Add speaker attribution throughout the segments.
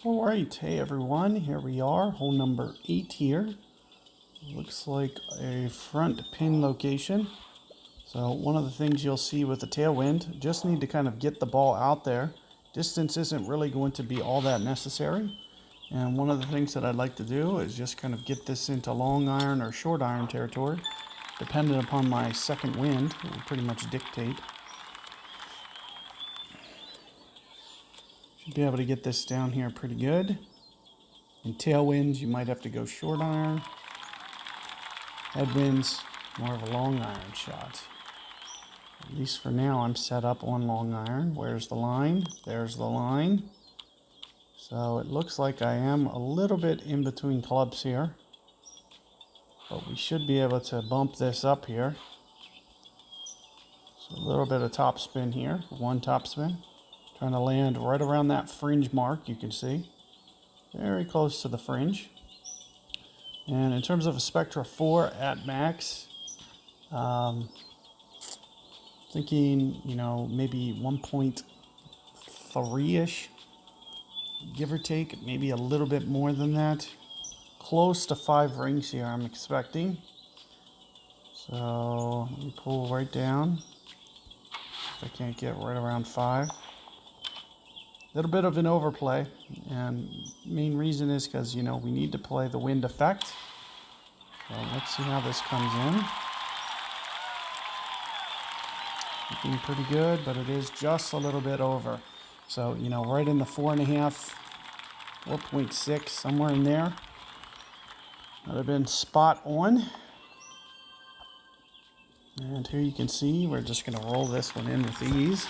Speaker 1: All right, hey everyone, here we are, hole number 8 here. Looks like a front pin location. So one of the things you'll see with the tailwind, just need to kind of get the ball out there. Distance isn't really going to be all that necessary. And one of the things that I'd like to do is just kind of get this into long iron or short iron territory. Depending upon my second wind, it will pretty much dictate. Should be able to get this down here pretty good. In tailwinds, you might have to go short iron. Headwinds, more of a long iron shot. At least for now, I'm set up on long iron. Where's the line? There's the line. So it looks like I am a little bit in between clubs here. But we should be able to bump this up here. So a little bit of top spin here. One top spin. Trying to land right around that fringe mark, you can see. Very close to the fringe. And in terms of a Spectra 4 at max, thinking, maybe 1.3-ish, give or take, maybe a little bit more than that. Close to 5 rings here, I'm expecting. So let me pull right down. If I can't get right around 5. A little bit of an overplay, and main reason is because, we need to play the wind effect. So let's see how this comes in. Looking pretty good, but it is just a little bit over. So, right in the 4.5, 4.6, somewhere in there. That would have been spot on. And here you can see, we're just going to roll this one in with ease.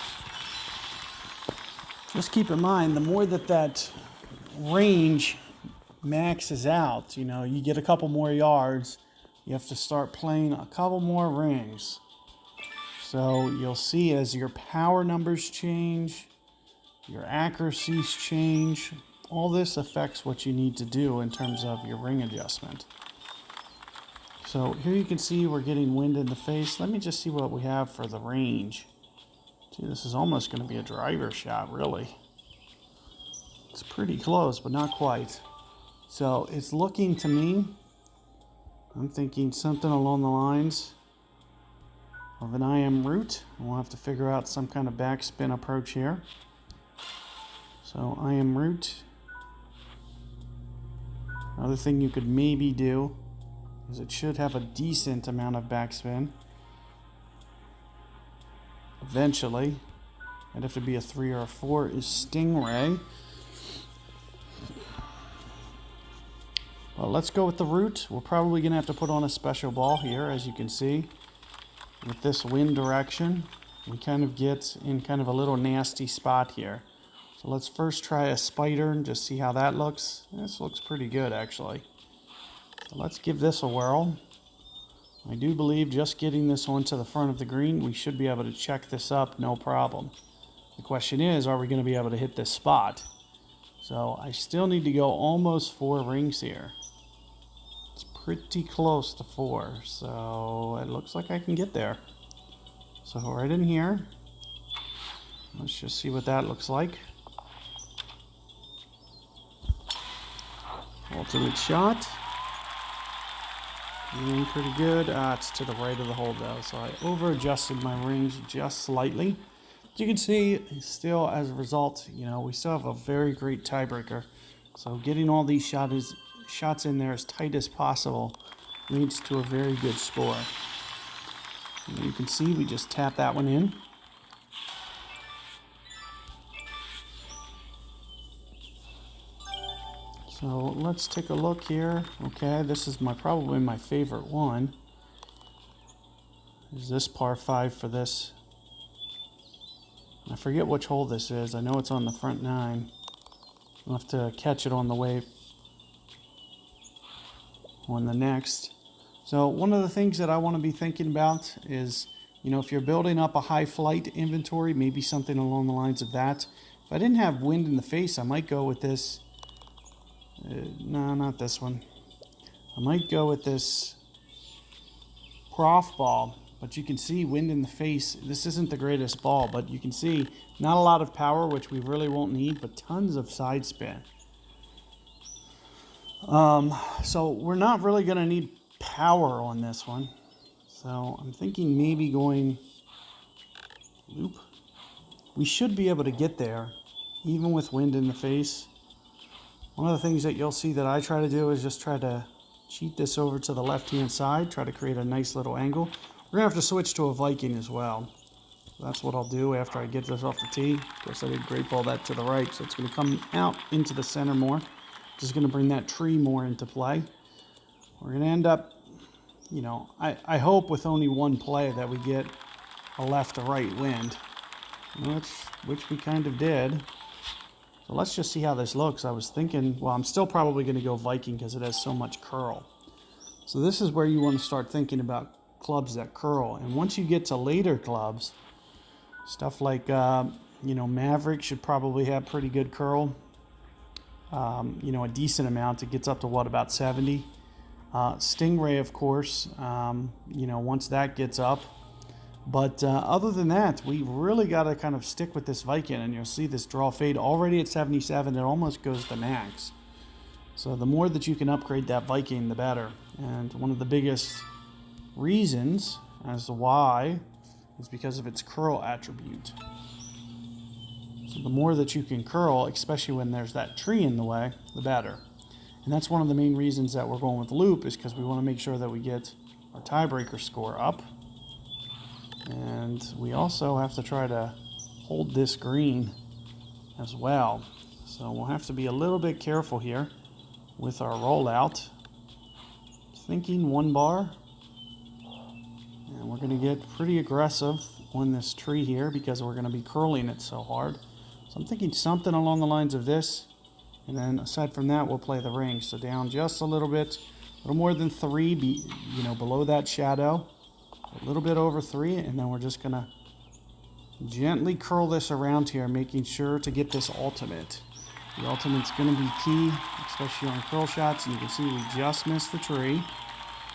Speaker 1: Just keep in mind, the more that range maxes out, you get a couple more yards, you have to start playing a couple more rings. So you'll see as your power numbers change, your accuracies change, all this affects what you need to do in terms of your ring adjustment. So here you can see we're getting wind in the face. Let me just see what we have for the range. Gee, this is almost going to be a driver shot, really. It's pretty close, but not quite. So it's looking to me, I'm thinking something along the lines of an IM root. We'll have to figure out some kind of backspin approach here. So IM root. Another thing you could maybe do is it should have a decent amount of backspin. Eventually, it'd have to be a 3 or a 4 is Stingray. Well, let's go with the root. We're probably going to have to put on a special ball here, as you can see. With this wind direction, we kind of get in kind of a little nasty spot here. So let's first try a spider and just see how that looks. This looks pretty good, actually. So let's give this a whirl. I do believe just getting this onto the front of the green, we should be able to check this up, no problem. The question is, are we going to be able to hit this spot? So I still need to go almost 4 rings here. It's pretty close to 4, so it looks like I can get there. So right in here, let's just see what that looks like. Ultimate shot. Doing pretty good. It's to the right of the hole though, so I over-adjusted my rings just slightly. As you can see, still as a result, we still have a very great tiebreaker. So getting all these shots in there as tight as possible leads to a very good score. And you can see we just tap that one in. So let's take a look here. Okay, this is probably my favorite one. Is this par 5 for this? I forget which hole this is. I know it's on the front 9. I'll have to catch it on the way on the next. So one of the things that I want to be thinking about is, if you're building up a high flight inventory, maybe something along the lines of that. If I didn't have wind in the face, I might go with this. No, not this one. I might go with this Prof ball, but you can see wind in the face. This isn't the greatest ball, but you can see not a lot of power, which we really won't need, but tons of side spin. So we're not really going to need power on this one. So I'm thinking maybe going loop. We should be able to get there, even with wind in the face. One of the things that you'll see that I try to do is just try to cheat this over to the left-hand side, try to create a nice little angle. We're going to have to switch to a Viking as well. That's what I'll do after I get this off the tee. Of course, I did grape ball that to the right, so it's going to come out into the center more. Just going to bring that tree more into play. We're going to end up, you know, I hope with only one play that we get a left to right wind, which we kind of did. So let's just see how this looks. I was thinking, well, I'm still probably going to go Viking because it has so much curl. So this is where you want to start thinking about clubs that curl. And once you get to later clubs, stuff like, you know, Maverick should probably have pretty good curl. You know, a decent amount. It gets up to what, about 70. Stingray, of course, you know, once that gets up. But other than that, we really got to kind of stick with this Viking, and you'll see this draw fade already at 77. It almost goes to max. So the more that you can upgrade that Viking, the better. And one of the biggest reasons as to why is because of its curl attribute. So the more that you can curl, especially when there's that tree in the way, the better. And that's one of the main reasons that we're going with loop, is because we want to make sure that we get our tiebreaker score up. And we also have to try to hold this green as well. So we'll have to be a little bit careful here with our rollout. Thinking 1 bar. And we're going to get pretty aggressive on this tree here because we're going to be curling it so hard. So I'm thinking something along the lines of this. And then aside from that, we'll play the ring. So down just a little bit, a little more than 3, you know, below that shadow. A little bit over 3, and then we're just going to gently curl this around here, making sure to get this ultimate. The ultimate's going to be key, especially on curl shots. And you can see we just missed the tree.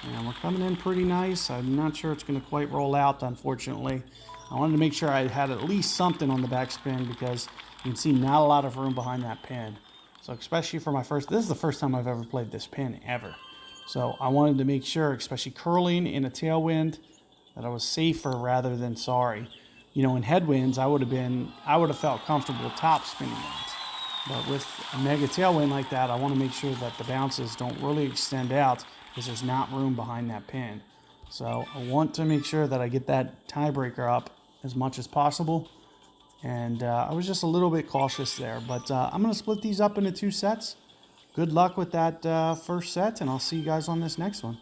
Speaker 1: And we're coming in pretty nice. I'm not sure it's going to quite roll out, unfortunately. I wanted to make sure I had at least something on the backspin because you can see not a lot of room behind that pin. So especially for my first, this is the first time I've ever played this pin ever. So I wanted to make sure, especially curling in a tailwind, that I was safer rather than sorry. You know, in headwinds, I would have felt comfortable top spinning that. But with a mega tailwind like that, I want to make sure that the bounces don't really extend out because there's not room behind that pin. So I want to make sure that I get that tiebreaker up as much as possible. And I was just a little bit cautious there. But I'm going to split these up into 2 sets. Good luck with that first set, and I'll see you guys on this next one.